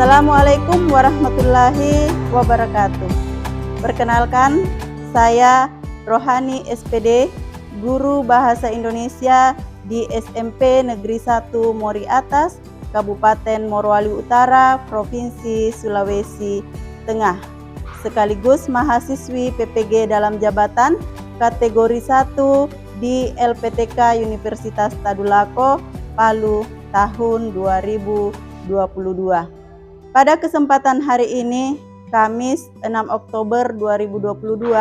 Assalamualaikum warahmatullahi wabarakatuh. Perkenalkan, saya Rohani SPD, Guru Bahasa Indonesia di SMP Negeri 1 Mori Atas, Kabupaten Morowali Utara, Provinsi Sulawesi Tengah, sekaligus mahasiswi PPG dalam jabatan kategori 1 di LPTK Universitas Tadulako, Palu tahun 2022. Pada kesempatan hari ini, Kamis 6 Oktober 2022,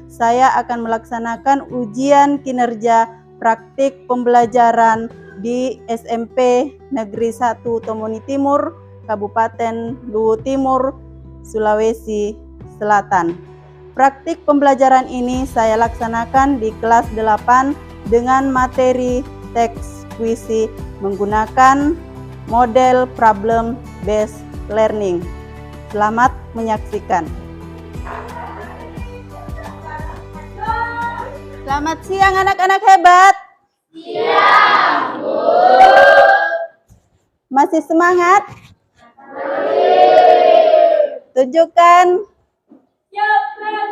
saya akan melaksanakan ujian kinerja praktik pembelajaran di SMP Negeri 1 Tomoni Timur, Kabupaten Luwu Timur, Sulawesi Selatan. Praktik pembelajaran ini saya laksanakan di kelas 8 dengan materi teks puisi menggunakan model problem based learning. Selamat menyaksikan. Selamat siang anak-anak hebat. Siang, Bu. Masih semangat? Tunjukkan. Siap, Kang.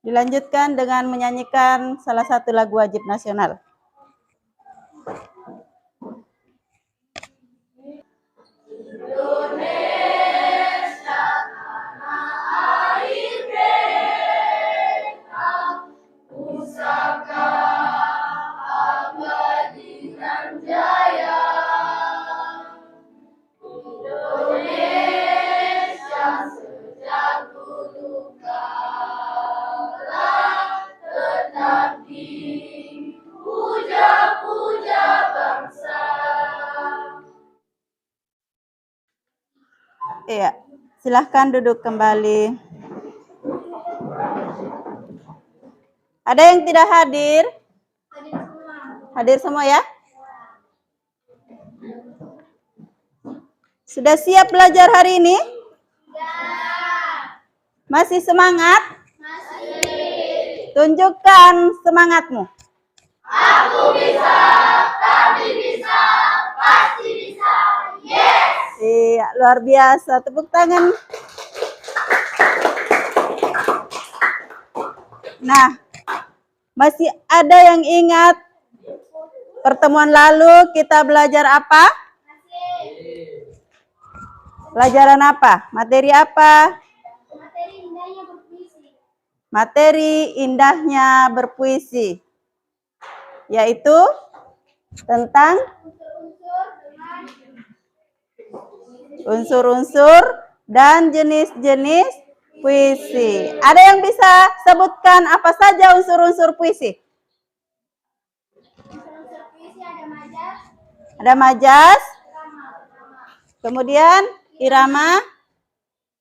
Dilanjutkan dengan menyanyikan salah satu lagu wajib nasional. Iya, silahkan duduk kembali. Ada yang tidak hadir? Hadir semua ya? Sudah siap belajar hari ini? Masih semangat? Masih. Tunjukkan semangatmu. Aku bisa, kami bisa, pasti bisa. Yes! Iya, luar biasa. Tepuk tangan. Nah, masih ada yang ingat pertemuan lalu kita belajar apa? Pelajaran apa? Materi apa? Materi indahnya berpuisi. Materi indahnya berpuisi. Yaitu tentang unsur-unsur dan jenis-jenis puisi. Ada yang bisa sebutkan apa saja unsur-unsur puisi? Unsur-unsur puisi ada majas. Ada majas. Kemudian irama.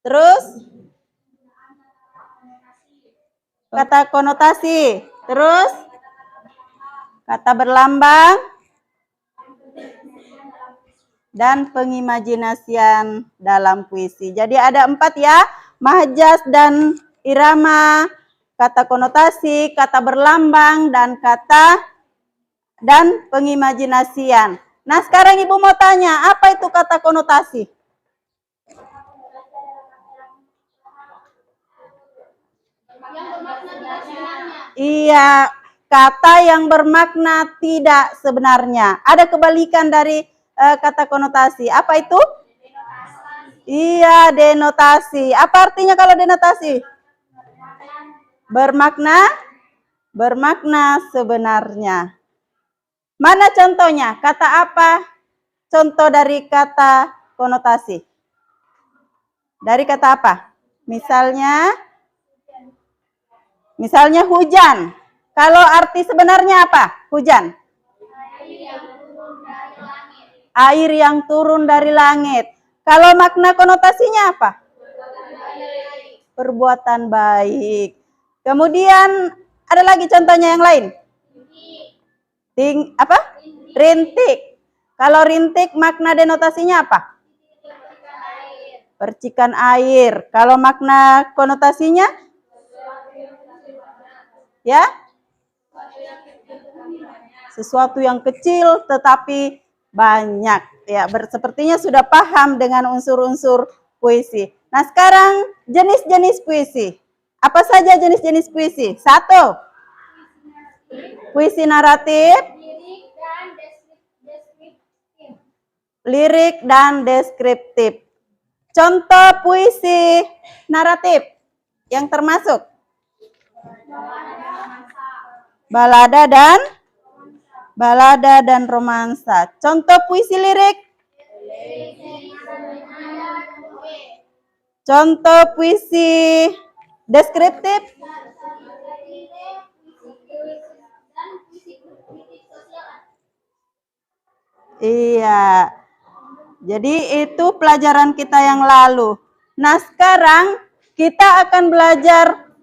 Terus kata konotasi. Terus kata berlambang. Dan pengimajinasian dalam puisi. Jadi ada 4 ya, majas dan irama, kata konotasi, kata berlambang, dan pengimajinasian. Nah sekarang Ibu mau tanya, apa itu kata konotasi? Iya, kata yang bermakna tidak sebenarnya. Ada kebalikan dari kata konotasi. Apa itu? Denotasi. Iya, denotasi. Apa artinya kalau denotasi? Bermakna sebenarnya. Mana contohnya? Kata apa? Contoh dari kata konotasi. Dari kata apa? Misalnya hujan. Kalau arti sebenarnya apa? Hujan. Air yang turun dari langit. Kalau makna konotasinya apa? Perbuatan baik. Kemudian ada lagi contohnya yang lain. Apa? Rintik. Kalau rintik makna denotasinya apa? Percikan air. Kalau makna konotasinya? Ya? Sesuatu yang kecil tetapi banyak. Ya, sepertinya sudah paham dengan unsur-unsur puisi. Nah, sekarang jenis-jenis puisi. Apa saja jenis-jenis puisi? 1. Puisi naratif. Lirik dan deskriptif. Contoh puisi naratif yang termasuk balada dan romansa. Contoh puisi lirik. Contoh puisi deskriptif. Iya. Jadi itu pelajaran kita yang lalu. Nah, sekarang kita akan belajar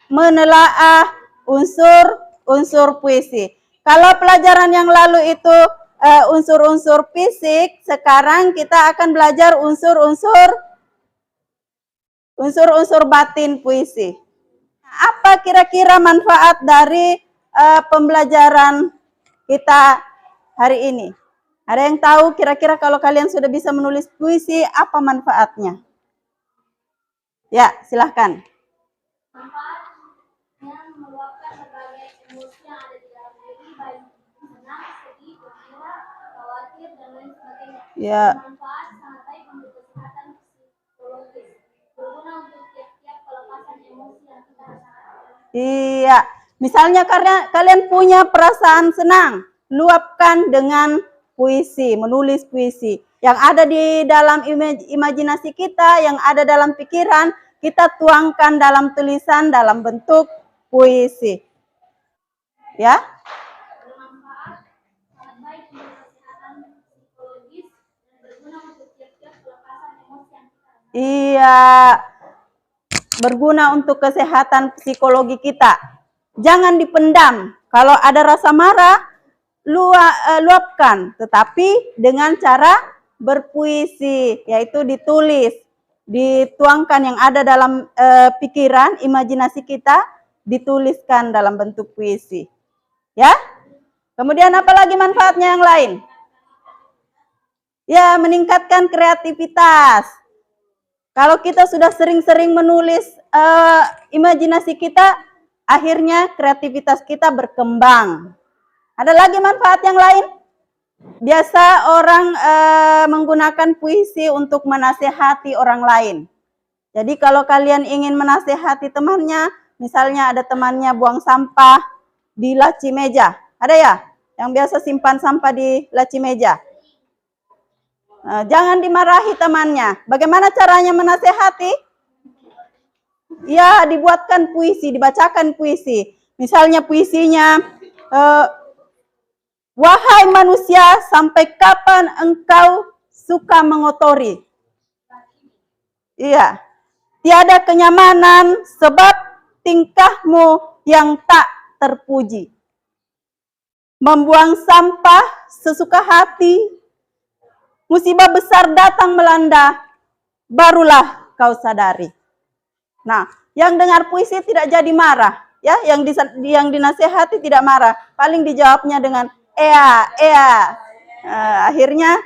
menelaah unsur-unsur puisi. Kalau pelajaran yang lalu itu unsur-unsur fisik, sekarang kita akan belajar unsur-unsur batin puisi. Apa kira-kira manfaat dari pembelajaran kita hari ini? Ada yang tahu kira-kira kalau kalian sudah bisa menulis puisi, apa manfaatnya? Ya, silahkan. Manfaatnya meluapkan berbagai emosi yang ada di dalam diri, baik senang, sedih, gembira, khawatir, dan lain sebagainya. Ya. Manfaat sangat baik untuk kesehatan psikologis, berguna untuk tiap-tiap pelepasan emosi yang kita rasakan. Iya, misalnya karena kalian punya perasaan senang, luapkan dengan puisi, menulis puisi. Yang ada di dalam imajinasi kita, yang ada dalam pikiran, kita tuangkan dalam tulisan dalam bentuk puisi. Ya? Bermanfaat, sangat baik untuk kesehatan psikologis, dan berguna untuk tiap-tiap pelepasan emosi yang kita rasakan. Iya, berguna untuk kesehatan psikologi kita. Jangan dipendam. Kalau ada rasa marah, luapkan, tetapi dengan cara berpuisi, yaitu ditulis, dituangkan yang ada dalam pikiran, imajinasi kita, dituliskan dalam bentuk puisi. Ya? Kemudian apa lagi manfaatnya yang lain? Ya, meningkatkan kreativitas. Kalau kita sudah sering-sering menulis imajinasi kita, akhirnya kreativitas kita berkembang. Ada lagi manfaat yang lain? Biasa orang menggunakan puisi untuk menasehati orang lain. Jadi kalau kalian ingin menasehati temannya, misalnya ada temannya buang sampah di laci meja. Ada ya? Yang biasa simpan sampah di laci meja. Jangan dimarahi temannya. Bagaimana caranya menasehati? Ya, dibuatkan puisi, dibacakan puisi. Misalnya puisinya, wahai manusia, sampai kapan engkau suka mengotori? Iya. Tiada kenyamanan sebab tingkahmu yang tak terpuji. Membuang sampah sesuka hati, musibah besar datang melanda, barulah kau sadari. Nah, yang dengar puisi tidak jadi marah, ya, yang dinasehati tidak marah, paling dijawabnya dengan akhirnya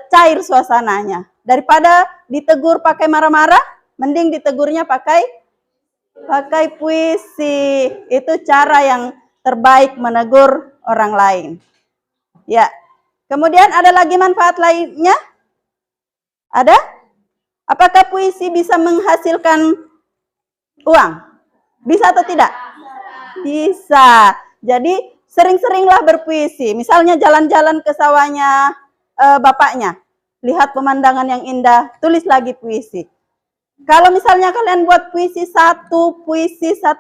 cair suasananya. Daripada ditegur pakai marah-marah, mending ditegurnya pakai puisi. Itu cara yang terbaik menegur orang lain. Ya. Kemudian ada lagi manfaat lainnya? Ada? Apakah puisi bisa menghasilkan uang? Bisa atau tidak? Bisa. Jadi sering-seringlah berpuisi. Misalnya jalan-jalan ke sawahnya bapaknya. Lihat pemandangan yang indah, tulis lagi puisi. Kalau misalnya kalian buat puisi satu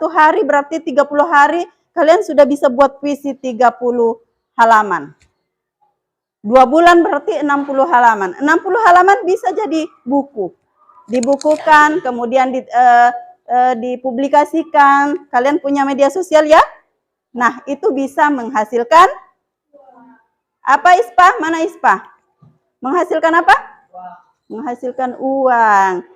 hari berarti 30 hari, kalian sudah bisa buat puisi 30 halaman. 2 bulan berarti 60 halaman. 60 halaman bisa jadi buku. Dibukukan, kemudian dipublikasikan. Kalian punya media sosial ya? Nah, itu bisa menghasilkan Apa ISPA? Mana ISPA? Menghasilkan apa? Menghasilkan uang.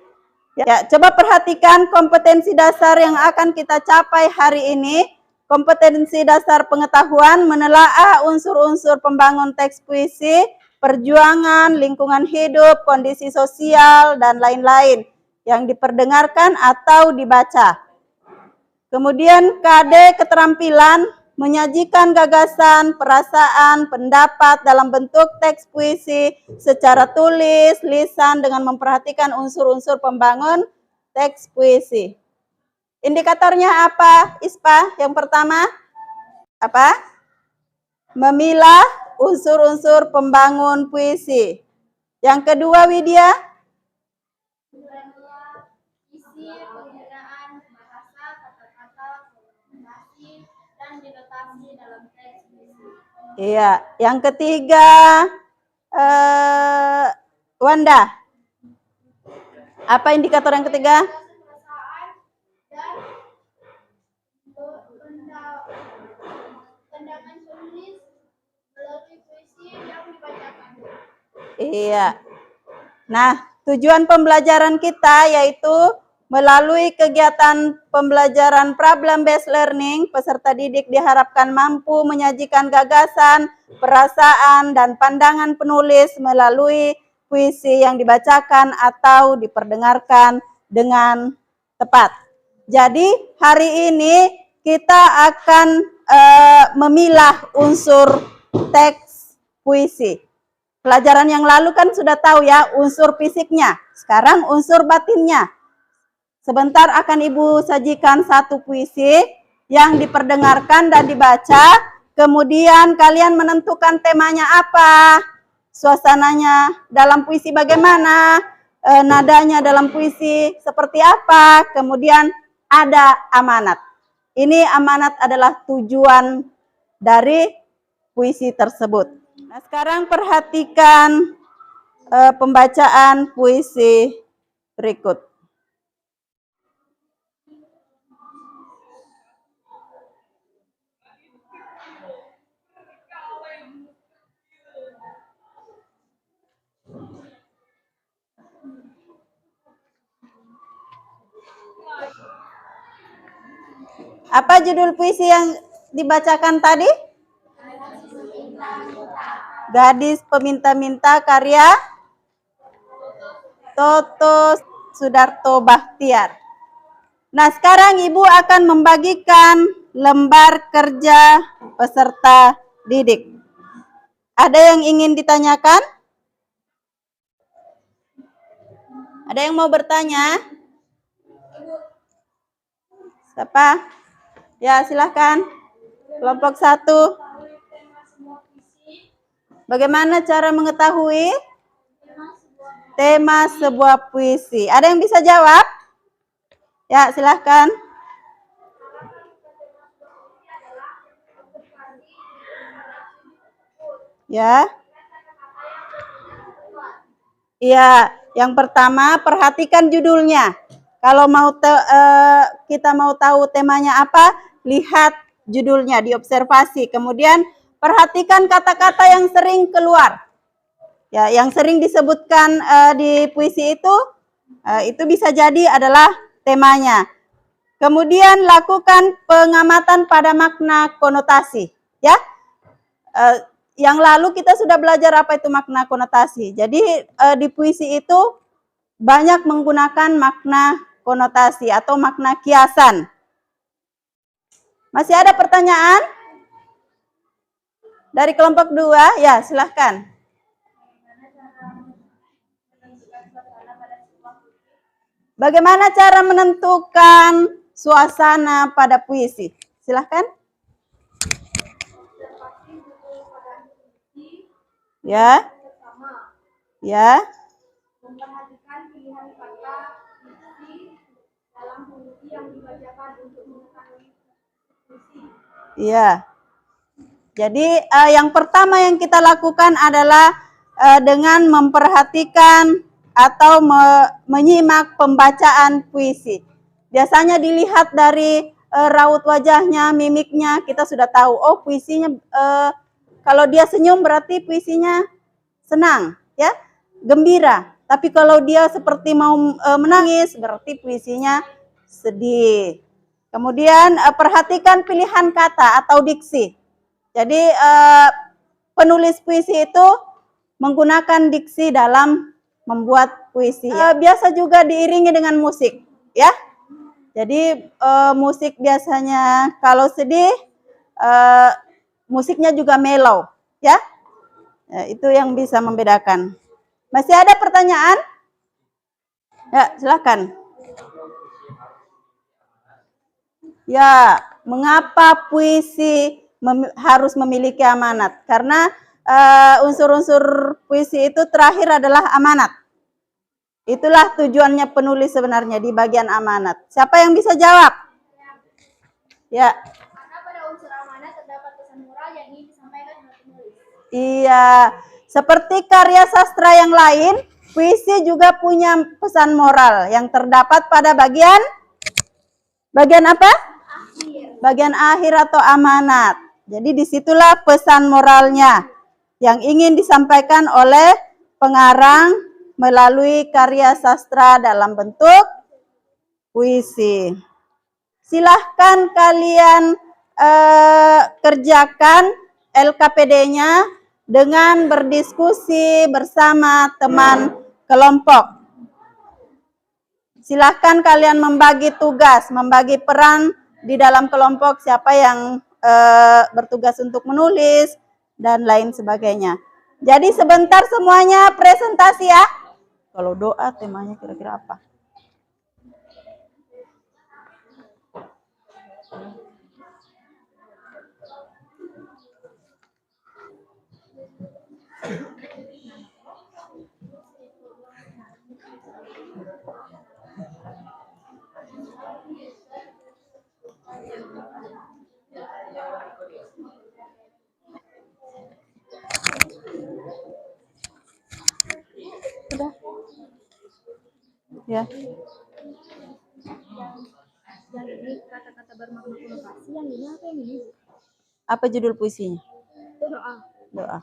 Ya, coba perhatikan kompetensi dasar yang akan kita capai hari ini. Kompetensi dasar pengetahuan menelaah unsur-unsur pembangun teks puisi, perjuangan, lingkungan hidup, kondisi sosial, dan lain-lain yang diperdengarkan atau dibaca. Kemudian KD keterampilan menyajikan gagasan, perasaan, pendapat dalam bentuk teks puisi secara tulis, lisan dengan memperhatikan unsur-unsur pembangun teks puisi. Indikatornya apa, ISPA? Yang pertama, apa? Memilah unsur-unsur pembangun puisi. Yang kedua, Widya? Isi, penggunaan bahasa, kata-kata, komunikasi, dan denotasi dalam teks puisi. Iya. Yang ketiga, Wanda. Apa indikator yang ketiga? Pandangan penulis melalui puisi yang dibacakan. Iya. Nah, tujuan pembelajaran kita yaitu melalui kegiatan pembelajaran problem based learning, peserta didik diharapkan mampu menyajikan gagasan, perasaan, dan pandangan penulis melalui puisi yang dibacakan atau diperdengarkan dengan tepat. Jadi, hari ini kita akan memilah unsur teks puisi. Pelajaran yang lalu kan sudah tahu ya unsur fisiknya. Sekarang unsur batinnya. Sebentar akan Ibu sajikan satu puisi yang diperdengarkan dan dibaca. Kemudian kalian menentukan temanya apa, suasananya dalam puisi bagaimana, nadanya dalam puisi seperti apa. Kemudian ada amanat. Ini amanat adalah tujuan dari puisi tersebut. Nah, sekarang perhatikan pembacaan puisi berikut. Apa judul puisi yang dibacakan tadi? Gadis Peminta-Minta karya Toto Sudarto Bahtiar. Nah, sekarang Ibu akan membagikan lembar kerja peserta didik. Ada yang ingin ditanyakan? Ada yang mau bertanya? Siapa? Ya, silahkan. Kelompok 1. Bagaimana cara mengetahui tema sebuah puisi? Ada yang bisa jawab? Ya, silahkan. Ya. Iya, yang pertama perhatikan judulnya. Kalau kita mau tahu temanya apa, lihat judulnya, diobservasi. Kemudian perhatikan kata-kata yang sering keluar. Ya, yang sering disebutkan di puisi itu bisa jadi adalah temanya. Kemudian lakukan pengamatan pada makna konotasi. Ya, yang lalu kita sudah belajar apa itu makna konotasi. Jadi di puisi itu banyak menggunakan makna konotasi atau makna kiasan. Masih ada pertanyaan? Dari kelompok 2, ya silahkan. Bagaimana cara menentukan suasana pada puisi? Silahkan. Ya. Ya. Memperhatikan pilihan kata puisi dalam puisi yang dibacakan untuk mengetahui puisi. Iya. Jadi yang pertama yang kita lakukan adalah dengan memperhatikan atau menyimak pembacaan puisi. Biasanya dilihat dari raut wajahnya, mimiknya, kita sudah tahu, oh puisinya Kalau dia senyum berarti puisinya senang, ya, gembira. Tapi kalau dia seperti mau menangis berarti puisinya sedih. Kemudian perhatikan pilihan kata atau diksi. Jadi penulis puisi itu menggunakan diksi dalam membuat puisi. Biasa juga diiringi dengan musik, ya. Jadi musik biasanya kalau sedih musiknya juga mellow, ya. Itu yang bisa membedakan. Masih ada pertanyaan? Ya, silakan. Ya, mengapa puisi harus memiliki amanat? Karena unsur-unsur puisi itu terakhir adalah amanat. Itulah tujuannya penulis sebenarnya di bagian amanat. Siapa yang bisa jawab? Ya. Karena pada unsur amanat terdapat pesan moral yang ingin disampaikan oleh penulis. Iya, seperti karya sastra yang lain, puisi juga punya pesan moral yang terdapat pada bagian apa? Akhir. Bagian akhir atau amanat. Jadi disitulah pesan moralnya yang ingin disampaikan oleh pengarang melalui karya sastra dalam bentuk puisi. Silahkan kalian kerjakan LKPD-nya dengan berdiskusi bersama teman kelompok. Silahkan kalian membagi tugas, membagi peran di dalam kelompok, siapa yang bertugas untuk menulis, dan lain sebagainya. Jadi sebentar semuanya presentasi ya. Kalau doa temanya kira-kira apa? Sudah. Ya. Yang ini kata-kata bermakna konotasi, yang ini apa yang ini? Apa judul puisinya? Doa. Doa.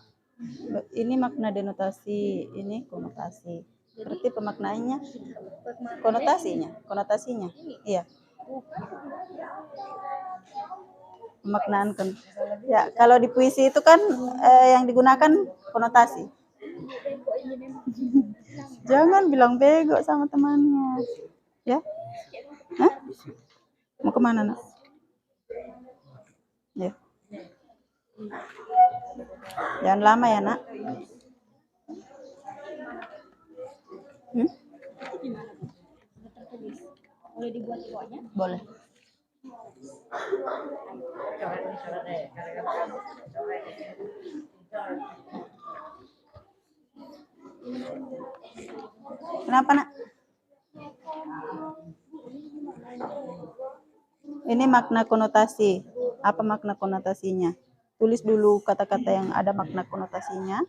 Ini makna denotasi, ini konotasi. Berarti pemaknaannya konotasinya. Iya. Pemaknaan kan. Ya, kalau di puisi itu kan yang digunakan konotasi. Jangan bilang bego sama temannya. Ya? Hah? Mau kemana, nak? Ya. Jangan lama ya, nak. Boleh dibuat doanya? Boleh. Kenapa, nak? Ini makna konotasi. Apa makna konotasinya? Tulis dulu kata-kata yang ada makna konotasinya,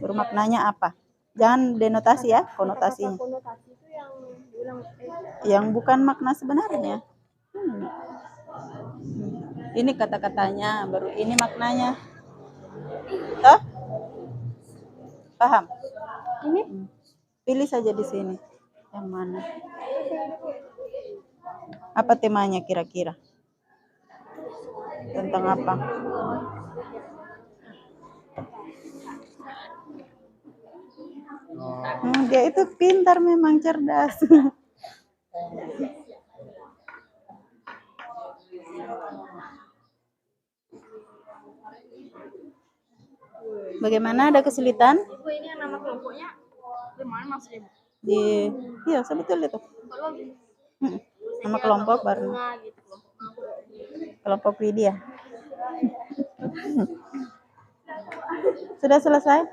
baru maknanya apa. Jangan denotasi ya, konotasinya. Konotasi itu yang bilang Yang bukan makna sebenarnya. Ini kata-katanya, baru ini maknanya. Toh? Paham? ini Pilih saja di sini. Yang mana? Apa temanya kira-kira? Tentang apa? Dia itu pintar, memang cerdas. Bagaimana, ada kesulitan? ini yang nama kelompoknya gimana maksudnya? Iya, sebetulnya itu. Nama kelompok baru. Gitu. Kelompok Widya. Sudah selesai?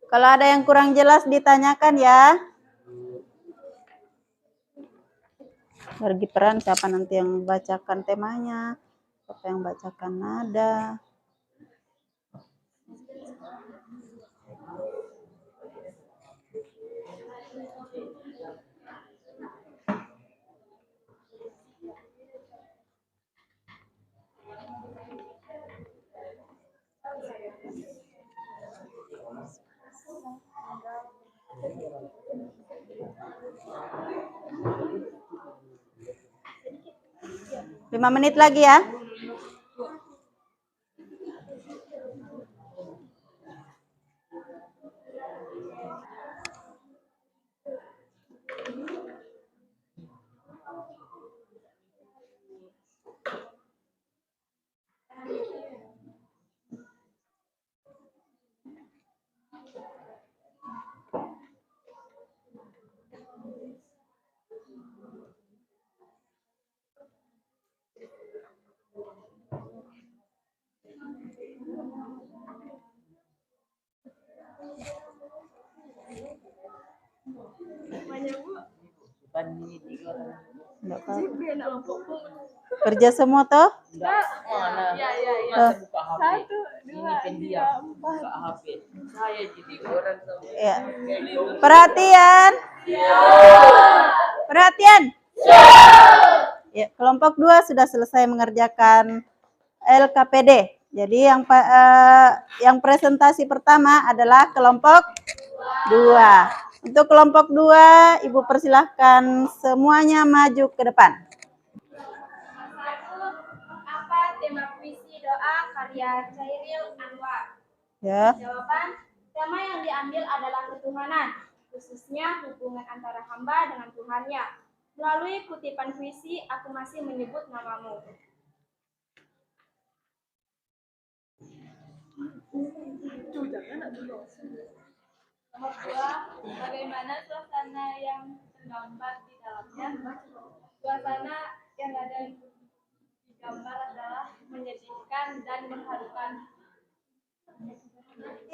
Kalau ada yang kurang jelas ditanyakan ya. Bagi peran siapa nanti yang bacakan temanya, siapa yang bacakan nada. Lima menit lagi ya. Enggak apa-apa. Kerja semua toh? Tuh. Ya. Perhatian. Perhatian. Ya, kelompok 2 sudah selesai mengerjakan LKPD. Jadi yang presentasi pertama adalah kelompok 2. Untuk kelompok 2, Ibu persilahkan semuanya maju ke depan. Apa tema puisi doa karya Chairil Anwar? Ya. Jawaban, tema yang diambil adalah ketuhanan, khususnya hubungan antara hamba dengan Tuhannya. Melalui kutipan puisi, aku masih menyebut namamu. Nomor 2, bagaimana suasana yang tergambar di dalamnya? Suasana yang ada di gambar adalah menyedihkan dan mengharukan.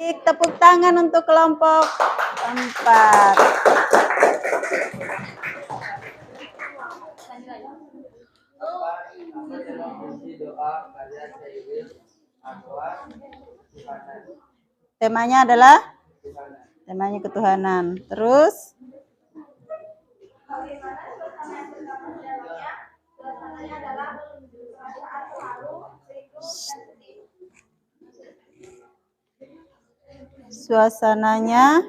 Tepuk tangan untuk kelompok 4. Temanya adalah temanya ketuhanan. Terus Bagaimana suasana yang tergambar di dalamnya? Suasananya adalah perasaan haru, rindu, dan sedih. suasananya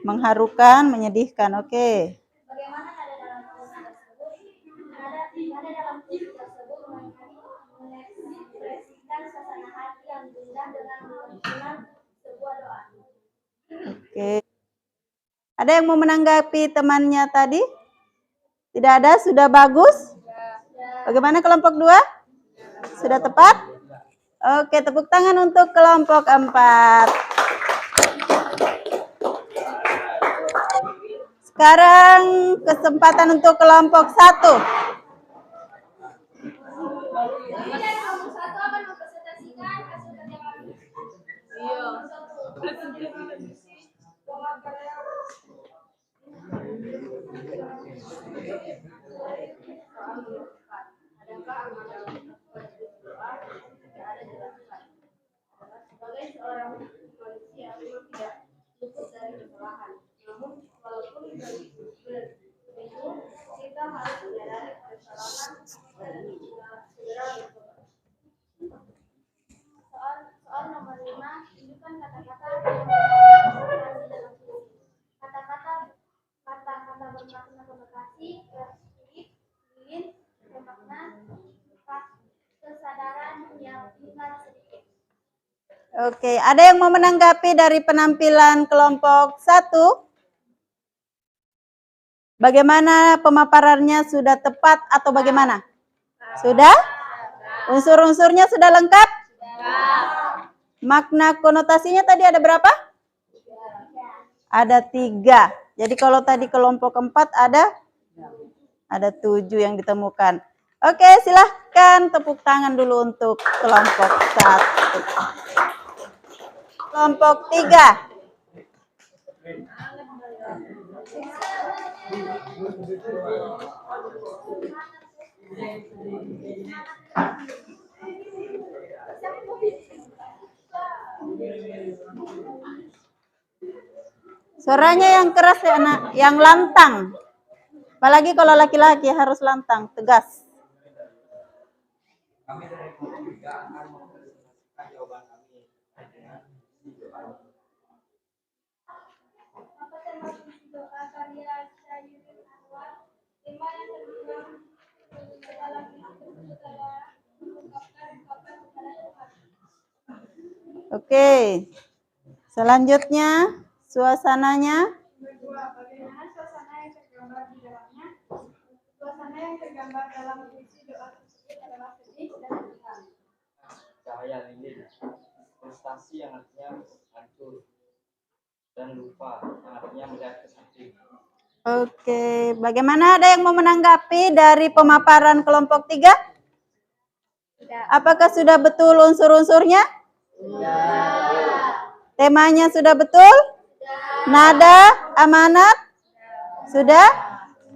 mengharukan, menyedihkan. Oke. Bagaimana nada dalam puisi tersebut? Nada dalam puisi tersebut mengekspresikan suasana hati yang gundah dengan melantunkan sebuah doa. Oke. Ada yang mau menanggapi temannya tadi? Tidak ada? Sudah bagus? Bagaimana kelompok 2? Sudah tepat? Oke, tepuk tangan untuk kelompok 4. Sekarang kesempatan untuk kelompok 1. Kemudian kelompok 1 akan mempresentasikan hasil kerja kami. Sebagai seorang manusia memang tidak luput dari kesalahan. Namun walaupun begitu, kita harus menyadari kesalahan dan segera bertobat. Soal nomor 5, tunjukkan kata-kata yang bermakna dalam puisi. Kata-kata bermakna konotasi, spirit, lilin, bermakna kesadaran yang tinggal sedikit. Oke, ada yang mau menanggapi dari penampilan kelompok 1? Bagaimana pemaparannya, sudah tepat atau bagaimana? Sudah? Unsur-unsurnya sudah lengkap? Makna konotasinya tadi ada berapa? Ada 3. Jadi kalau tadi kelompok 4 ada 7 yang ditemukan. Oke, silahkan tepuk tangan dulu untuk kelompok 1. Kelompok 3. Suaranya yang keras ya, anak, yang lantang. Apalagi kalau laki-laki harus lantang, tegas. Kami dari kelompok 3 akan mempresentasikan jawaban kami. Oke. Selanjutnya, suasananya. Bagaimana suasana yang tergambar di dalamnya? Suasana yang tergambar dalam puisi doa tersebut adalah sedih dan duka. Cahaya lilin, frustasi yang artinya hancur, dan lupa yang artinya melihat ke samping. Oke, bagaimana, ada yang mau menanggapi dari pemaparan kelompok 3? Apakah sudah betul unsur-unsurnya? Temanya sudah betul? Nada, amanat? Sudah?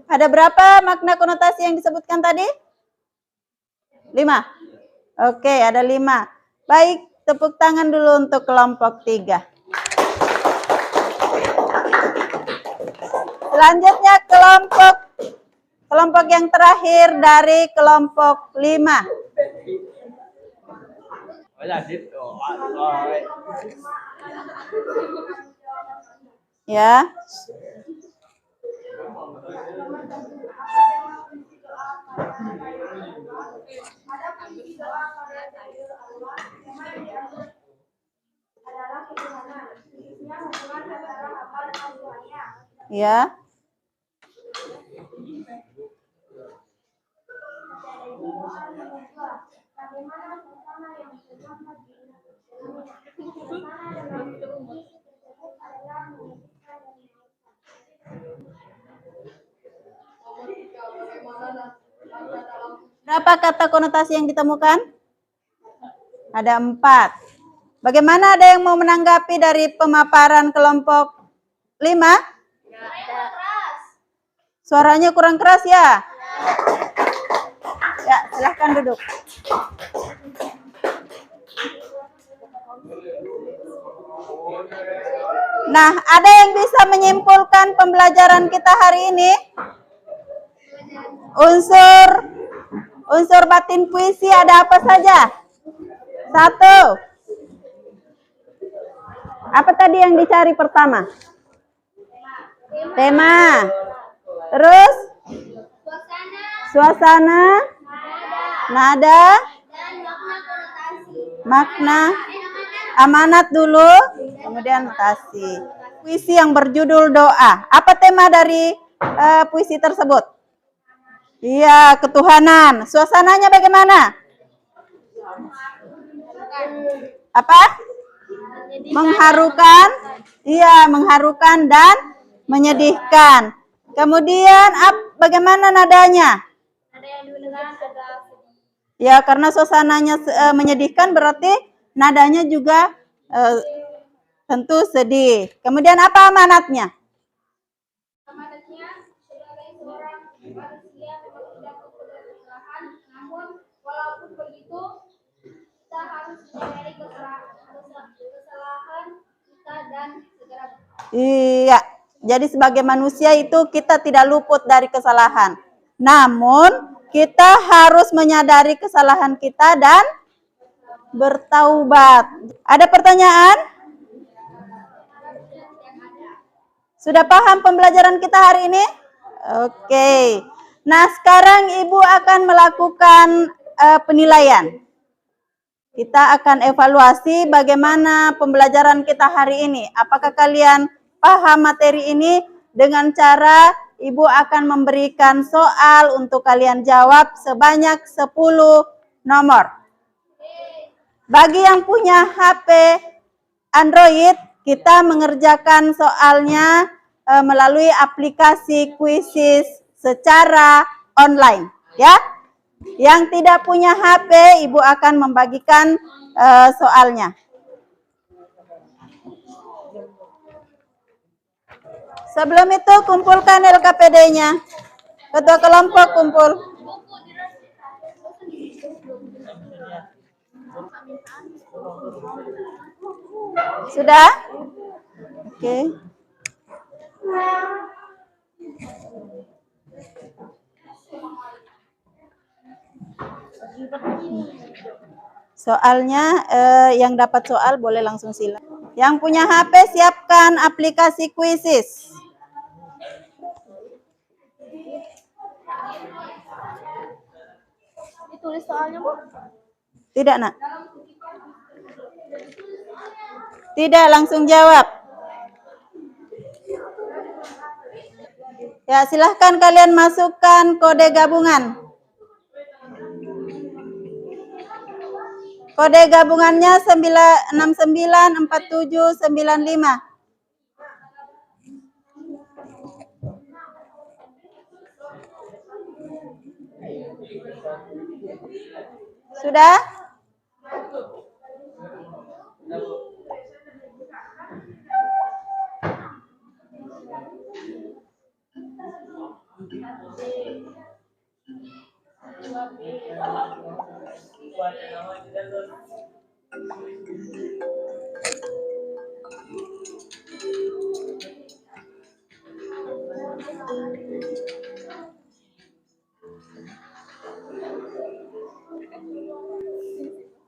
Ada berapa makna konotasi yang disebutkan tadi? 5. Oke, ada 5. Baik, tepuk tangan dulu untuk kelompok 3. Selanjutnya kelompok yang terakhir dari kelompok 5. Ya. Ya. Berapa kata konotasi yang ditemukan? Ada 4. Bagaimana, ada yang mau menanggapi dari pemaparan kelompok 5? Suaranya kurang keras ya? Ya, silahkan duduk. Nah, ada yang bisa menyimpulkan pembelajaran kita hari ini? Unsur batin puisi ada apa saja? 1. Apa tadi yang dicari pertama? Tema. Terus? Suasana. Nada. Makna. Amanat dulu, kemudian notasi. Puisi yang berjudul doa. Apa tema dari puisi tersebut? Iya, ketuhanan. Suasananya bagaimana? Apa? Mengharukan. Iya, mengharukan dan menyedihkan. Kemudian bagaimana nadanya? Ya, karena suasananya menyedihkan, berarti nadanya juga tentu sedih. Kemudian apa amanatnya? Amanatnya sebagai seorang manusia memang tidak mempunyai kesalahan, namun walaupun begitu kita harus menyadari kesalahan kita dan segera. Iya, jadi sebagai manusia itu kita tidak luput dari kesalahan. Namun kita harus menyadari kesalahan kita dan bertaubat. Ada pertanyaan? Sudah paham pembelajaran kita hari ini? Oke. Nah, sekarang Ibu akan melakukan penilaian. Kita akan evaluasi bagaimana pembelajaran kita hari ini. Apakah kalian paham materi ini? Dengan cara Ibu akan memberikan soal untuk kalian jawab sebanyak 10 nomor. Bagi yang punya HP Android, kita mengerjakan soalnya melalui aplikasi Quizizz secara online, ya. Yang tidak punya HP, Ibu akan membagikan soalnya. Sebelum itu kumpulkan LKPD-nya. Ketua kelompok kumpul. Sudah? Oke. Soalnya yang dapat soal boleh langsung silang. Yang punya HP siapkan aplikasi Quizizz. Ditulis soalnya, Bu? Tidak, Nak. Tidak, langsung jawab. Ya, silahkan kalian masukkan kode gabungan. Kode gabungannya 694795. Sudah?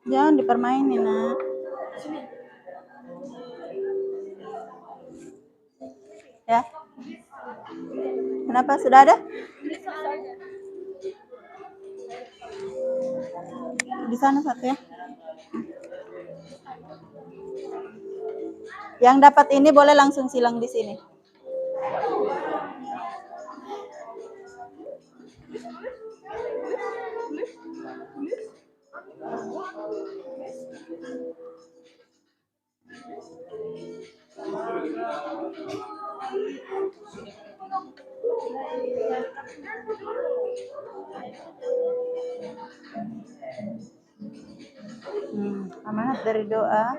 Jangan dipermainin, Nak. Ya. Kenapa sudah ada? Di sana satu ya. Yang dapat ini boleh langsung silang di sini. Amanat dari doa.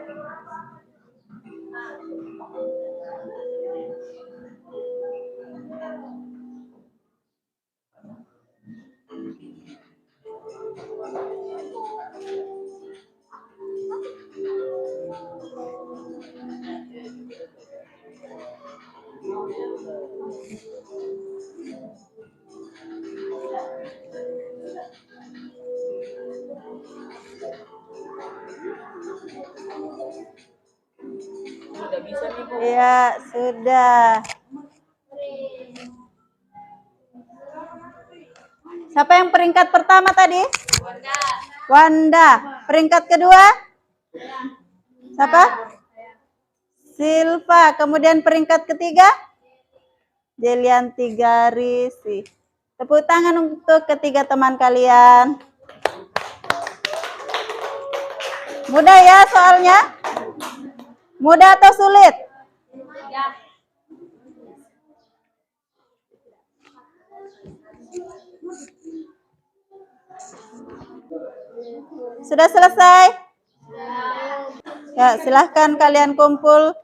Ya, sudah. Siapa yang peringkat pertama tadi? Wanda. Peringkat kedua? Siapa? Silva. Kemudian peringkat ketiga? Delianti Garisi. Tepuk tangan untuk ketiga teman kalian. Mudah ya soalnya? Mudah atau sulit? Sudah selesai? Ya, silahkan kalian kumpul.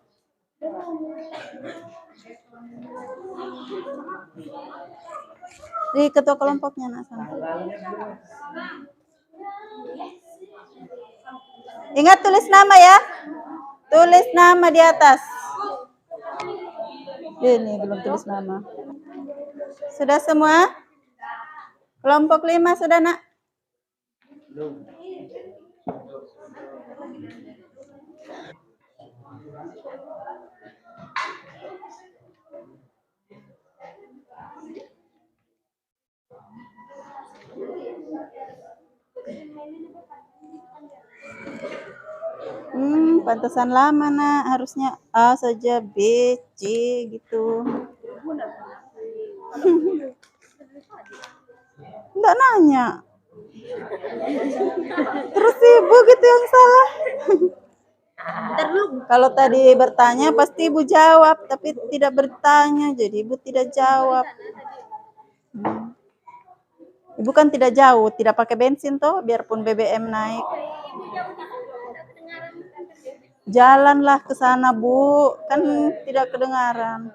Di ketua kelompoknya, Nak. Ingat tulis nama ya. Tulis nama di atas. Ini belum tulis nama. Sudah semua? Kelompok 5 sudah, Nak? Pantesan lama, Nak. Harusnya A saja, B, C gitu. Enggak nanya. Terus Ibu gitu yang salah. Kalau tadi bertanya pasti Ibu jawab, tapi tidak bertanya, jadi Ibu tidak jawab. Ibu kan tidak jauh, tidak pakai bensin toh, biarpun BBM naik. Jalanlah ke sana, Bu, kan tidak kedengaran.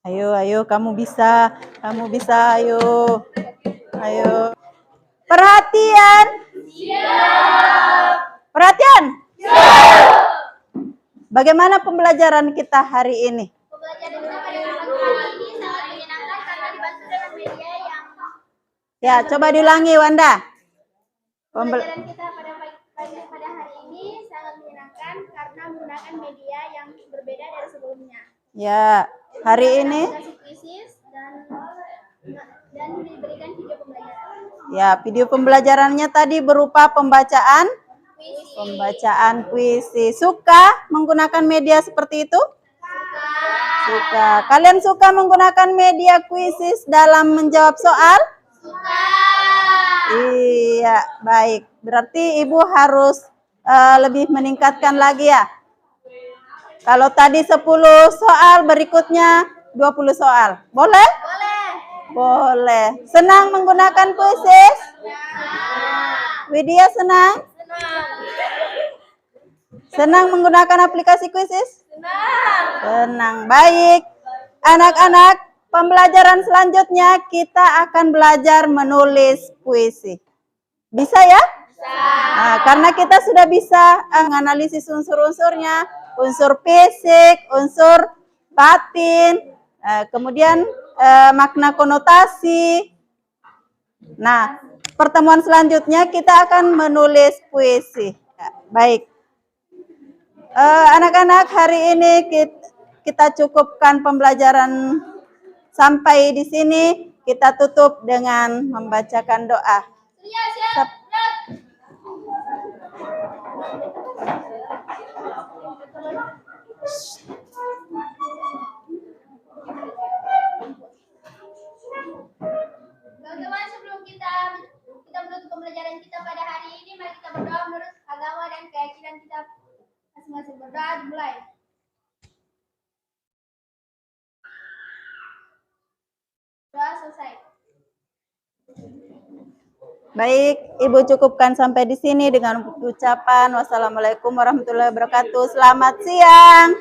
Ayo, kamu bisa, ayo. Perhatian. Siap. Perhatian. Siap. Bagaimana pembelajaran kita hari ini? Pembelajaran kita pada hari ini sangat menyenangkan karena dibantu dengan media yang... Ya, coba diulangi, Wanda. Pembelajaran kita pada hari ini sangat menyenangkan karena menggunakan media yang berbeda dari sebelumnya. Ya, hari ini Kasih kuisis dan diberikan video pembelajaran. ya video pembelajarannya tadi berupa pembacaan puisi. Suka menggunakan media seperti itu? Suka. Kalian suka menggunakan media kuisis dalam menjawab soal? Iya, baik. Berarti Ibu harus lebih meningkatkan lagi ya. Kalau tadi 10 soal, berikutnya 20 soal. Boleh? Boleh. Senang menggunakan kuisis? Widya senang? Senang menggunakan aplikasi kuisis? Senang. Baik. Anak-anak, pembelajaran selanjutnya kita akan belajar menulis puisi. Bisa ya? Nah, karena kita sudah bisa menganalisis unsur-unsurnya, unsur fisik, unsur batin, kemudian makna konotasi. Nah, pertemuan selanjutnya kita akan menulis puisi. Ya, baik. Anak-anak, hari ini kita cukupkan pembelajaran sampai di sini. Kita tutup dengan membacakan doa. Teman-teman, sebelum kita menutup pembelajaran kita pada hari ini, mari kita berdoa menurut agama dan keyakinan kita masing-masing. Berdoa dimulai. Doa selesai. Baik, Ibu cukupkan sampai di sini dengan ucapan wassalamualaikum warahmatullahi wabarakatuh. Selamat siang.